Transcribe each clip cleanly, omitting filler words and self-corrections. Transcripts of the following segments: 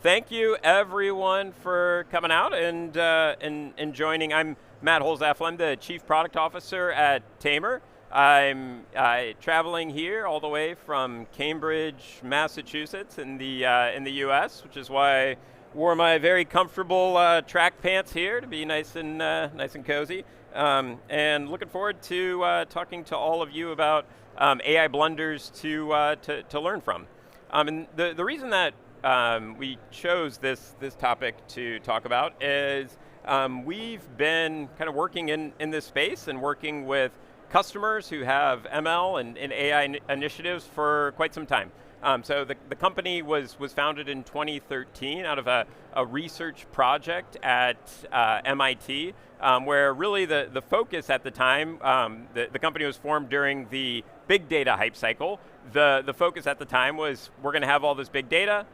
Thank you everyone for coming out and joining. I'm Matt Holzapfel. I'm the Chief Product Officer at Tamr. I'm traveling here all the way from Cambridge, Massachusetts in the U.S., which is why I wore my very comfortable track pants here to be nice and cozy. And looking forward to talking to all of you about AI blunders to learn from. And the reason that we chose this topic to talk about is we've been kind of working in this space and working with customers who have ML and AI initiatives for quite some time. So the company was founded in 2013 out of a research project at MIT, where really the focus at the time, the company was formed during the big data hype cycle. The focus at the time was we're going to have all this big data.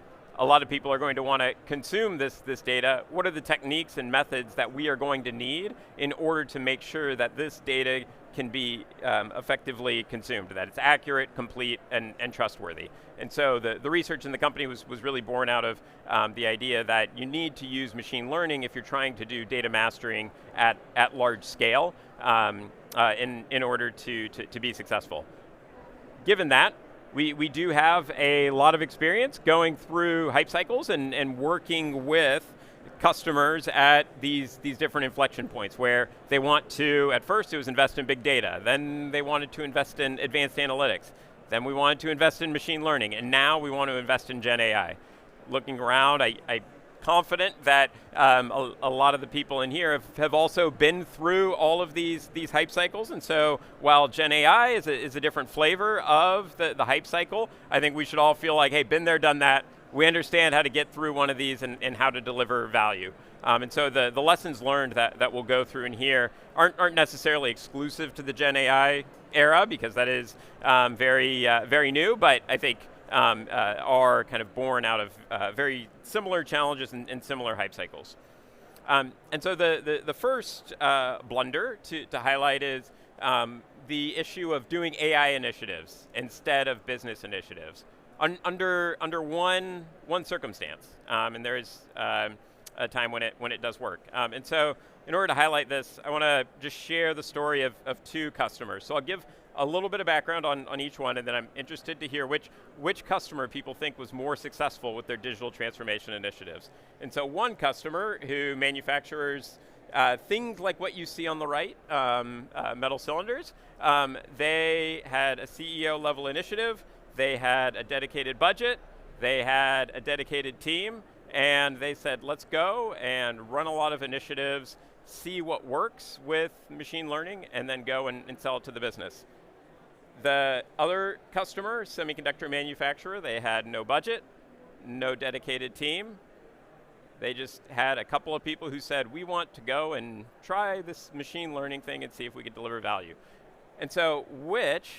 A lot of people are going to want to consume this data. What are the techniques and methods that we are going to need in order to make sure that this data can be effectively consumed, that it's accurate, complete, and trustworthy? And so the research in the company was really born out of the idea that you need to use machine learning if you're trying to do data mastering at large scale in order to be successful. Given that, we do have a lot of experience going through hype cycles and working with customers at these different inflection points where they want to, at first it was invest in big data, then they wanted to invest in advanced analytics, then we wanted to invest in machine learning, and now we want to invest in Gen AI. Looking around, I'm confident that a lot of the people in here have also been through all of these hype cycles, and so while Gen AI is a different flavor of the hype cycle, I think we should all feel like, hey, been there, done that. We understand how to get through one of these and how to deliver value. And so the lessons learned that we'll go through in here aren't necessarily exclusive to the Gen AI era, because that is very new, but I think are kind of born out of very similar challenges and similar hype cycles. And so the first blunder to highlight is the issue of doing AI initiatives instead of business initiatives under one circumstance, and there is a time when it does work. And so in order to highlight this, I want to just share the story of two customers. So I'll give a little bit of background on each one, and then I'm interested to hear which customer people think was more successful with their digital transformation initiatives. And so one customer who manufactures things like what you see on the right, metal cylinders, they had a CEO level initiative, they had a dedicated budget, they had a dedicated team, and they said, let's go and run a lot of initiatives, see what works with machine learning, and then go and sell it to the business. The other customer, semiconductor manufacturer, they had no budget, no dedicated team. They just had a couple of people who said, we want to go and try this machine learning thing and see if we could deliver value. And so which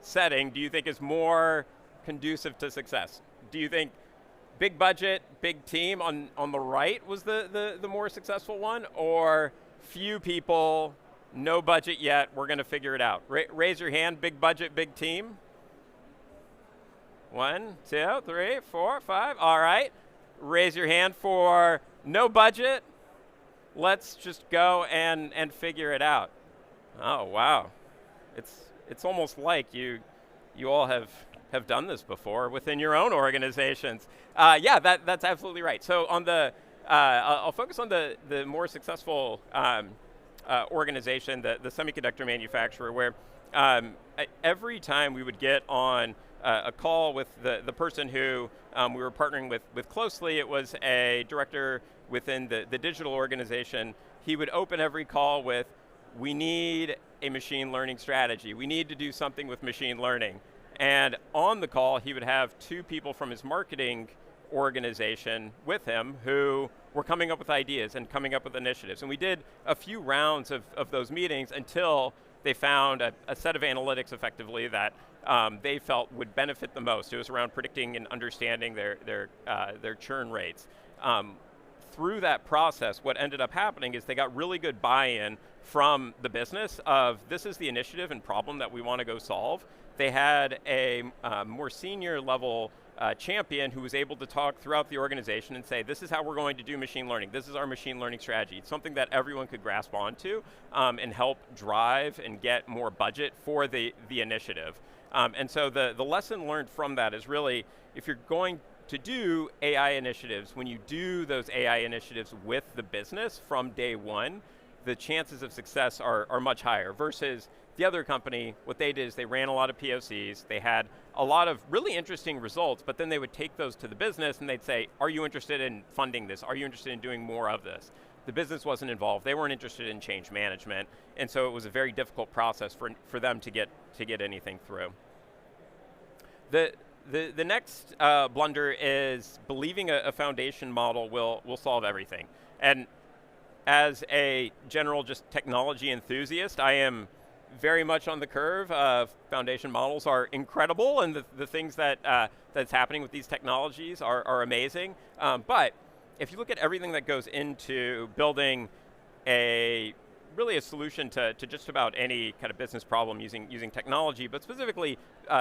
setting do you think is more conducive to success? Do you think big budget, big team on the right was the more successful one, or few people, no budget yet, we're going to figure it out? Raise your hand, big budget, big team. 1, 2, 3, 4, 5, all right. Raise your hand for no budget, let's just go and figure it out. Oh, wow. It's almost like you all have done this before within your own organizations. Yeah, that's absolutely right. So on I'll focus on the more successful organization, the semiconductor manufacturer, where every time we would get on a call with the person who we were partnering with closely, it was a director within the digital organization. He would open every call with, we need a machine learning strategy. We need to do something with machine learning. And on the call, he would have two people from his marketing organization with him who were coming up with ideas and coming up with initiatives. And we did a few rounds of those meetings until they found a set of analytics effectively that they felt would benefit the most. It was around predicting and understanding their churn rates. Through that process, what ended up happening is they got really good buy-in from the business of, this is the initiative and problem that we want to go solve. They had a more senior level champion who was able to talk throughout the organization and say, this is how we're going to do machine learning. This is our machine learning strategy. It's something that everyone could grasp onto and help drive and get more budget for the initiative. And so the lesson learned from that is really, if you're going to do AI initiatives, when you do those AI initiatives with the business from day one, the chances of success are much higher versus the other company. What they did is they ran a lot of POCs, they had a lot of really interesting results, but then they would take those to the business and they'd say, are you interested in funding this? Are you interested in doing more of this? The business wasn't involved, they weren't interested in change management, and so it was a very difficult process for them to get anything through. The next blunder is believing a foundation model will solve everything. And as a general just technology enthusiast, I am very much on the curve. Foundation models are incredible, and the things that's happening with these technologies are amazing. But if you look at everything that goes into building really a solution to just about any kind of business problem using technology, but specifically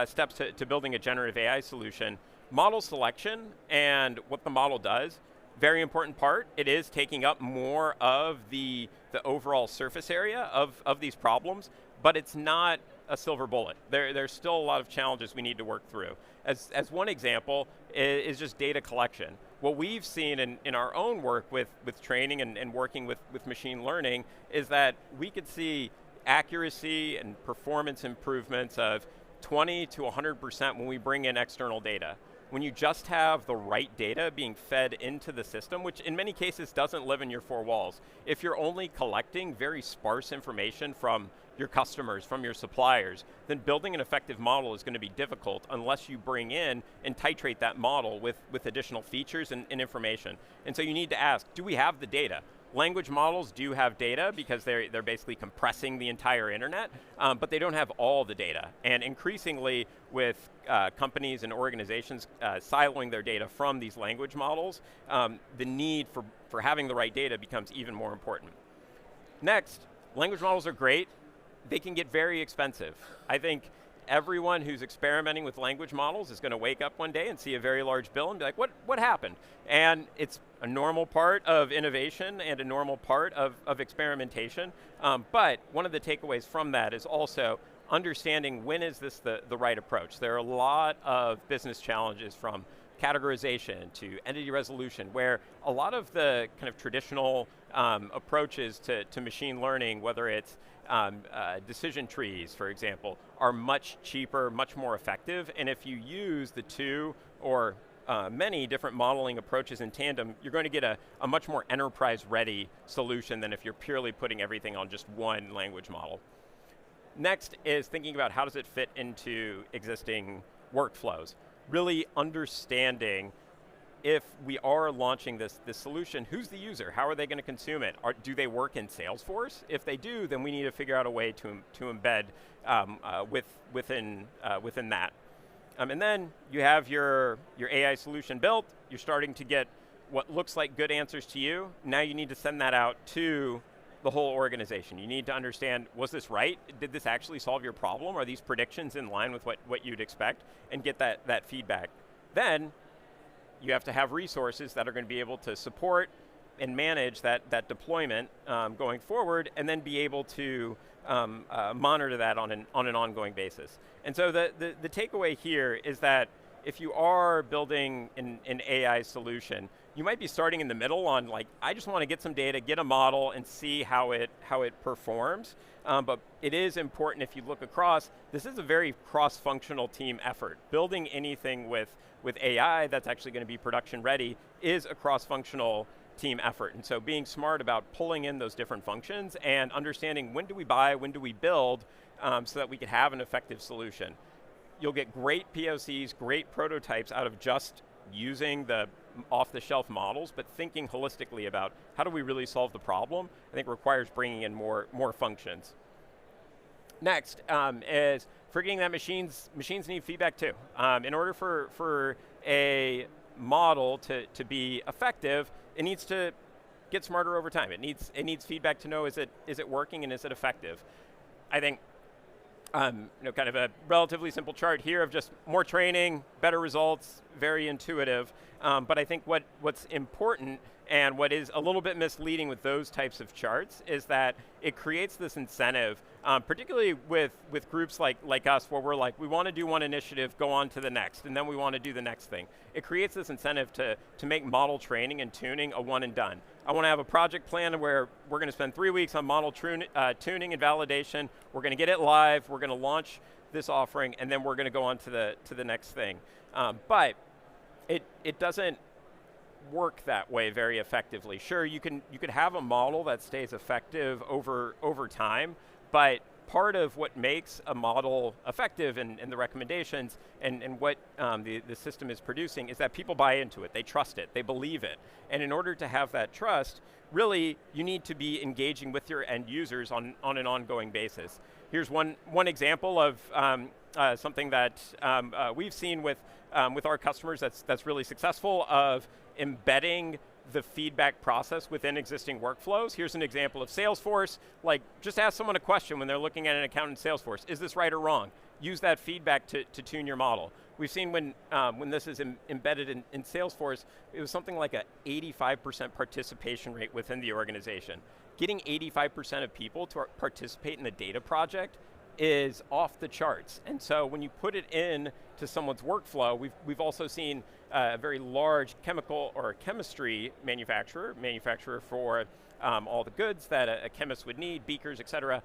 steps to building a generative AI solution, model selection and what the model does, very important part. It is taking up more of the overall surface area of these problems, but it's not a silver bullet. There's still a lot of challenges we need to work through. As one example is just data collection. What we've seen in our own work with training and working with machine learning is that we could see accuracy and performance improvements of 20 to 100% when we bring in external data. When you just have the right data being fed into the system, which in many cases doesn't live in your four walls. If you're only collecting very sparse information from your customers, from your suppliers, then building an effective model is going to be difficult unless you bring in and titrate that model with additional features and information. And so you need to ask, do we have the data? Language models do have data because they're basically compressing the entire internet, but they don't have all the data. And increasingly with companies and organizations siloing their data from these language models, the need for having the right data becomes even more important. Next, language models are great. They can get very expensive. I think everyone who's experimenting with language models is going to wake up one day and see a very large bill and be like, what happened? And it's a normal part of innovation and a normal part of experimentation. But one of the takeaways from that is also understanding when is this the right approach. There are a lot of business challenges from categorization to entity resolution, where a lot of the kind of traditional approaches to machine learning, whether it's decision trees, for example, are much cheaper, much more effective. And if you use the two or many different modeling approaches in tandem, you're going to get a much more enterprise-ready solution than if you're purely putting everything on just one language model. Next is thinking about how does it fit into existing workflows. Really understanding if we are launching this solution, who's the user? How are they going to consume it? Do they work in Salesforce? If they do, then we need to figure out a way to embed within that. And then you have your AI solution built. You're starting to get what looks like good answers to you. Now you need to send that out to the whole organization. You need to understand, was this right? Did this actually solve your problem? Are these predictions in line with what you'd expect? And get that feedback. Then you have to have resources that are going to be able to support and manage that deployment going forward, and then be able to monitor that on an ongoing basis. And so the takeaway here is that if you are building an AI solution, you might be starting in the middle on like, I just want to get some data, get a model, and see how it performs. But it is important, if you look across, this is a very cross-functional team effort. Building anything with AI that's actually going to be production ready is a cross-functional team effort. And so being smart about pulling in those different functions and understanding when do we buy, when do we build, so that we can have an effective solution. You'll get great POCs, great prototypes out of just using the off-the-shelf models, but thinking holistically about how do we really solve the problem, I think requires bringing in more functions. Next is forgetting that machines need feedback too. In order for a model to be effective, it needs to get smarter over time. It needs feedback to know is it working and is it effective. I think kind of a relatively simple chart here of just more training, better results, very intuitive, but I think what's important and what is a little bit misleading with those types of charts is that it creates this incentive, particularly with groups like us, where we're like, we want to do one initiative, go on to the next, and then we want to do the next thing. It creates this incentive to make model training and tuning a one and done. I want to have a project plan where we're going to spend 3 weeks on model tuning and validation. We're going to get it live. We're going to launch this offering, and then we're going to go on to the next thing. But it doesn't work that way very effectively. Sure, you could have a model that stays effective over time, but part of what makes a model effective in the recommendations and what the system is producing is that people buy into it, they trust it, they believe it. And in order to have that trust, really you need to be engaging with your end users on an ongoing basis. Here's one example of something that we've seen with our customers that's really successful, of embedding the feedback process within existing workflows. Here's an example of Salesforce. Like, just ask someone a question when they're looking at an account in Salesforce. Is this right or wrong? Use that feedback to tune your model. We've seen when this is embedded in Salesforce, it was something like a 85% participation rate within the organization. Getting 85% of people to participate in the data project is off the charts. And so when you put it in to someone's workflow, we've also seen a very large chemical or chemistry manufacturer for all the goods that a chemist would need, beakers, et cetera.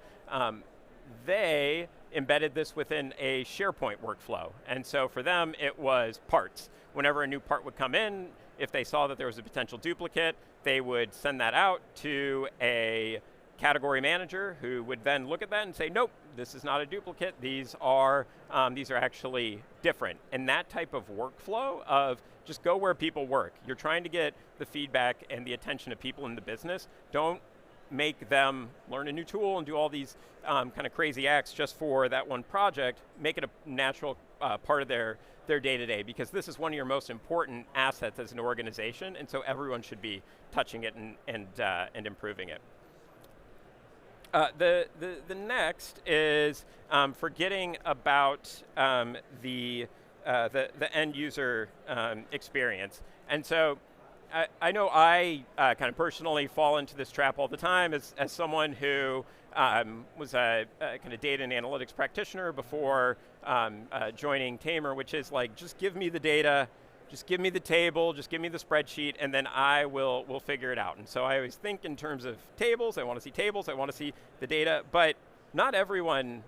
They embedded this within a SharePoint workflow. And so for them, it was parts. Whenever a new part would come in, if they saw that there was a potential duplicate, they would send that out to a category manager who would then look at that and say, nope, this is not a duplicate. These are actually different. And that type of workflow of just go where people work. You're trying to get the feedback and the attention of people in the business. Don't make them learn a new tool and do all these kind of crazy acts just for that one project. Make it a natural part of their day-to-day, because this is one of your most important assets as an organization, and so everyone should be touching it and improving it. The next is forgetting about the end user experience. And so I know I kind of personally fall into this trap all the time as someone who was a kind of data and analytics practitioner before joining Tamr, which is like, just give me the data, just give me the table, just give me the spreadsheet, and then I will figure it out. And so I always think in terms of tables. I want to see tables, I want to see the data, but not everyone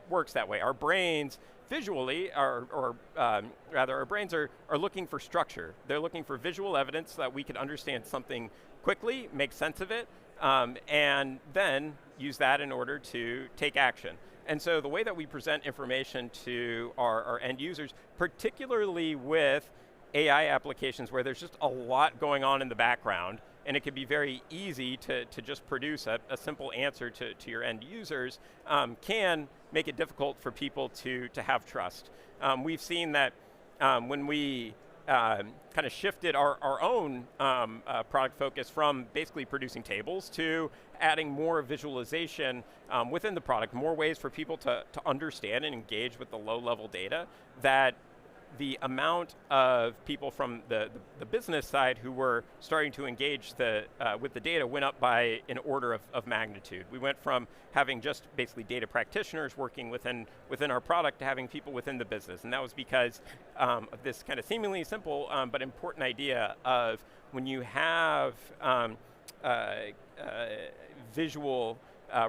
works that way. Our brains visually, or rather our brains are looking for structure. They're looking for visual evidence so that we can understand something quickly, make sense of it, and then use that in order to take action. And so the way that we present information to our end users, particularly with AI applications where there's just a lot going on in the background, and it can be very easy to just produce a simple answer to your end users, can make it difficult for people to have trust. We've seen that when we kind of shifted our own product focus from basically producing tables to adding more visualization within the product, more ways for people to understand and engage with the low-level data, that the amount of people from the business side who were starting to engage with the data went up by an order of magnitude. We went from having just basically data practitioners working within our product to having people within the business. And that was because of this kind of seemingly simple but important idea of, when you have visual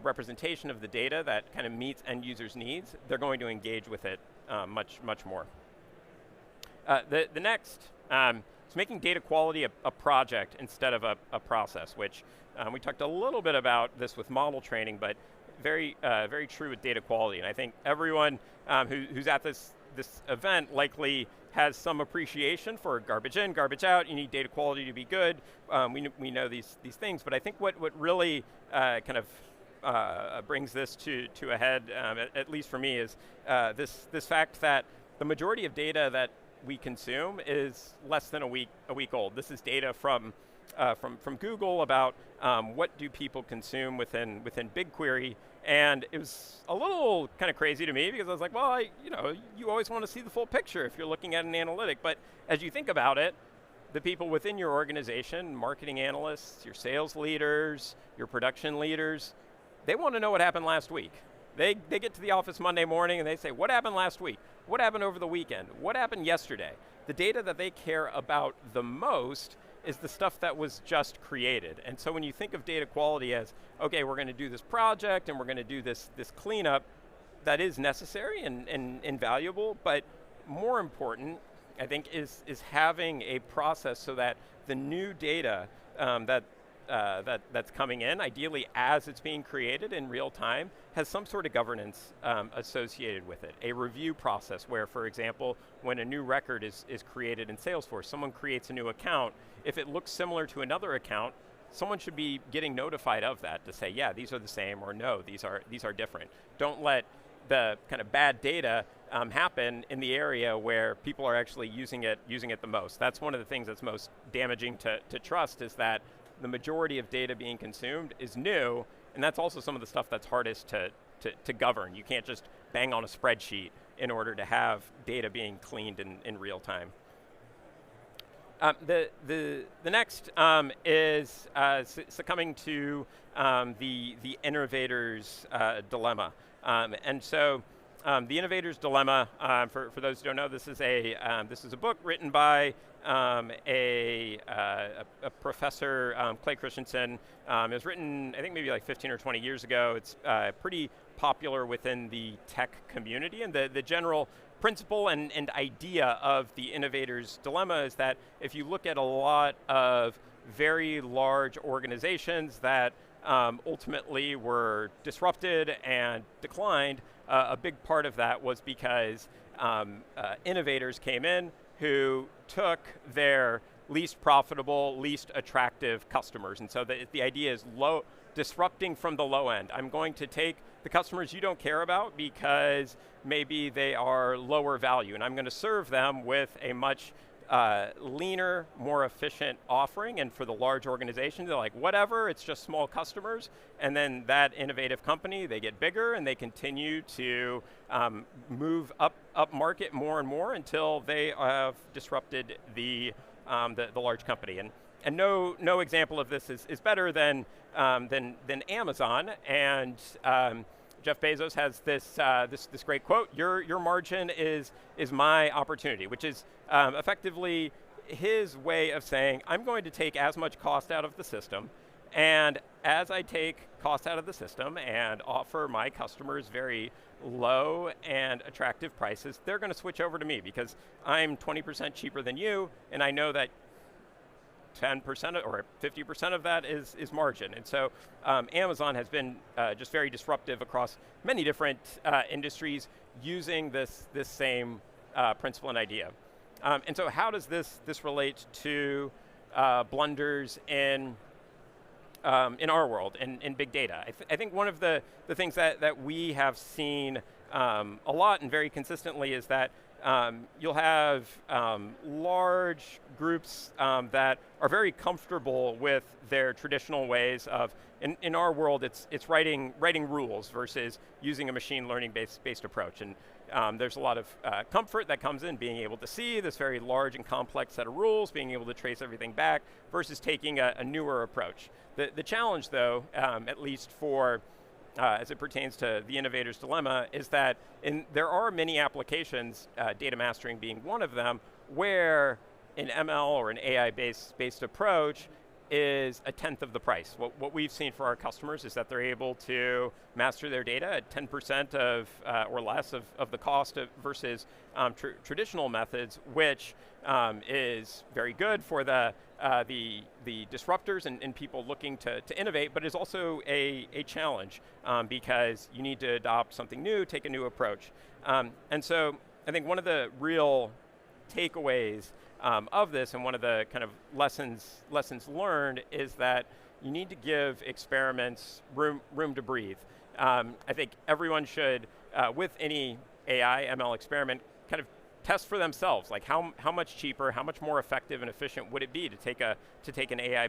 representation of the data that kind of meets end users' needs, they're going to engage with it much more. The next is making data quality a project instead of a process, which we talked a little bit about this with model training, but very true with data quality. And I think everyone who's at this event likely has some appreciation for garbage in, garbage out. You need data quality to be good. We know these things, but I think what really kind of brings this to a head, at least for me, is this fact that the majority of data that we consume is less than a week old. This is data from from Google about what do people consume within BigQuery, and it was a little kind of crazy to me because I was like, well, you always want to see the full picture if you're looking at an analytic, but as you think about it, the people within your organization, marketing analysts, your sales leaders, your production leaders, they want to know what happened last week. They get to the office Monday morning and they say, what happened last week? What happened over the weekend? What happened yesterday? The data that they care about the most is the stuff that was just created. And so when you think of data quality as, okay, we're going to do this project and we're going to do this cleanup, that is necessary and invaluable, but more important, I think, is having a process so that the new data that's coming in, ideally as it's being created in real time, has some sort of governance associated with it. A review process where, for example, when a new record is created in Salesforce, someone creates a new account, if it looks similar to another account, someone should be getting notified of that to say, yeah, these are the same, or no, these are different. Don't let the kind of bad data happen in the area where people are actually using it the most. That's one of the things that's most damaging to trust, is that the majority of data being consumed is new, and that's also some of the stuff that's hardest to govern. You can't just bang on a spreadsheet in order to have data being cleaned in real time. The next is succumbing to the innovator's dilemma. And so the innovator's dilemma, for those who don't know, this is a book written by a professor, Clay Christensen. It was written, I think, maybe like 15 or 20 years ago. It's pretty popular within the tech community, and the general principle and idea of the innovator's dilemma is that if you look at a lot of very large organizations that ultimately were disrupted and declined, a big part of that was because innovators came in who took their least profitable, least attractive customers. And so the idea is disrupting from the low end. I'm going to take the customers you don't care about because maybe they are lower value, and I'm going to serve them with a much leaner, more efficient offering. And for the large organization, they're like, whatever, it's just small customers. And then that innovative company, they get bigger and they continue to move up market more and more until they have disrupted the large company. And no example of this is better than Amazon. And Jeff Bezos has this great quote: "Your margin is my opportunity," which is effectively his way of saying, I'm going to take as much cost out of the system, and as I take cost out of the system and offer my customers very low and attractive prices, they're going to switch over to me because I'm 20% cheaper than you, and I know that 10% or 50% of that is margin. And so Amazon has been just very disruptive across many different industries using this same principle and idea. And so how does this relate to Blunders in our world, in big data? I think one of the things that we have seen a lot and very consistently is that you'll have large groups that are very comfortable with their traditional ways of, in our world, it's writing rules versus using a machine learning based approach. And there's a lot of comfort that comes in being able to see this very large and complex set of rules, being able to trace everything back, versus taking a newer approach. The challenge, though, at least for as it pertains to the innovator's dilemma, is that there are many applications, data mastering being one of them, where an ML or an AI-based approach is 1/10 of the price. What we've seen for our customers is that they're able to master their data at 10% of or less of the cost versus traditional methods, which is very good for the disruptors and people looking to innovate, but is also a challenge because you need to adopt something new, take a new approach. And so I think one of the real takeaways of this, and one of the kind of lessons learned, is that you need to give experiments room to breathe. I think everyone should, with any AI ML experiment, kind of test for themselves, like how much cheaper, how much more effective and efficient would it be to take an AI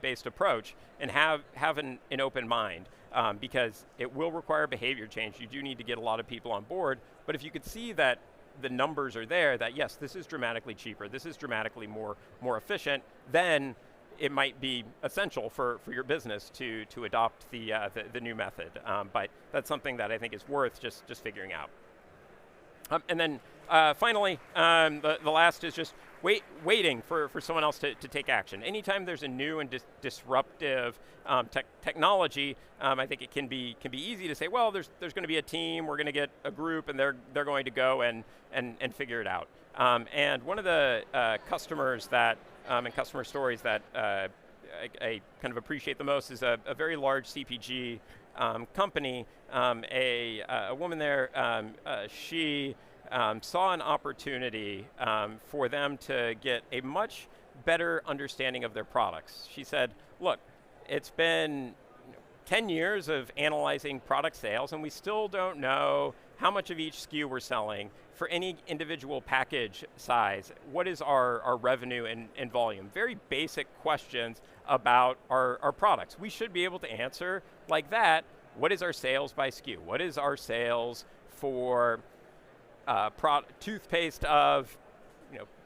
based approach and have an open mind, because it will require behavior change. You do need to get a lot of people on board, but if you could see that the numbers are there, that yes, this is dramatically cheaper, this is dramatically more efficient, then it might be essential for your business to adopt the new method. But that's something that I think is worth just figuring out. And then finally, the last is just waiting for someone else to take action. Anytime there's a new and disruptive technology, I think it can be easy to say, well, there's going to be a team, we're going to get a group, and they're going to go and figure it out. And one of the customers that and customer stories that I kind of appreciate the most is a very large CPG company. A woman there, she saw an opportunity for them to get a much better understanding of their products. She said, look, it's been 10 years of analyzing product sales, and we still don't know how much of each SKU we're selling for any individual package size. What is our revenue and volume? Very basic questions about our products. We should be able to answer like that. What is our sales by SKU? What is our sales for toothpaste of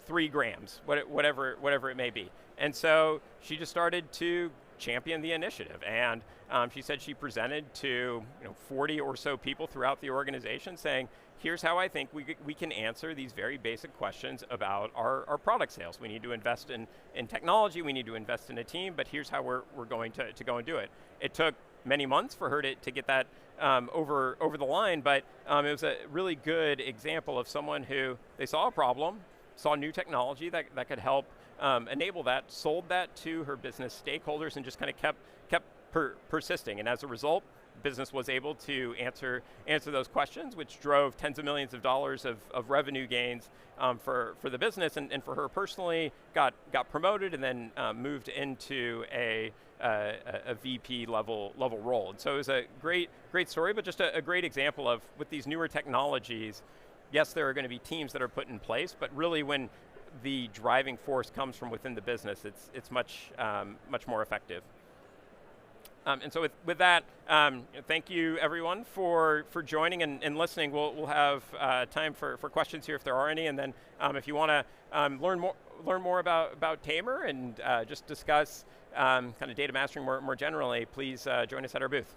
3 grams, whatever it may be? And so she just started to champion the initiative, and she said she presented to 40 or so people throughout the organization saying, here's how I think we can answer these very basic questions about our product sales. We need to invest in technology, we need to invest in a team, but here's how we're going to go and do it. It took many months for her to get that over the line, but it was a really good example of someone who, they saw a problem, saw new technology that could help enable that, sold that to her business stakeholders, and just kind of kept persisting. And as a result, business was able to answer those questions, which drove tens of millions of dollars of revenue gains for the business, and for her personally, got promoted and then moved into a VP level role. And so it was a great story, but just a great example of, with these newer technologies, yes, there are going to be teams that are put in place, but really when the driving force comes from within the business, it's much more effective. And so with that, thank you everyone for joining and listening. We'll have time for questions here if there are any, and then if you want to learn more about Tamr and just discuss kind of data mastering more generally, please join us at our booth.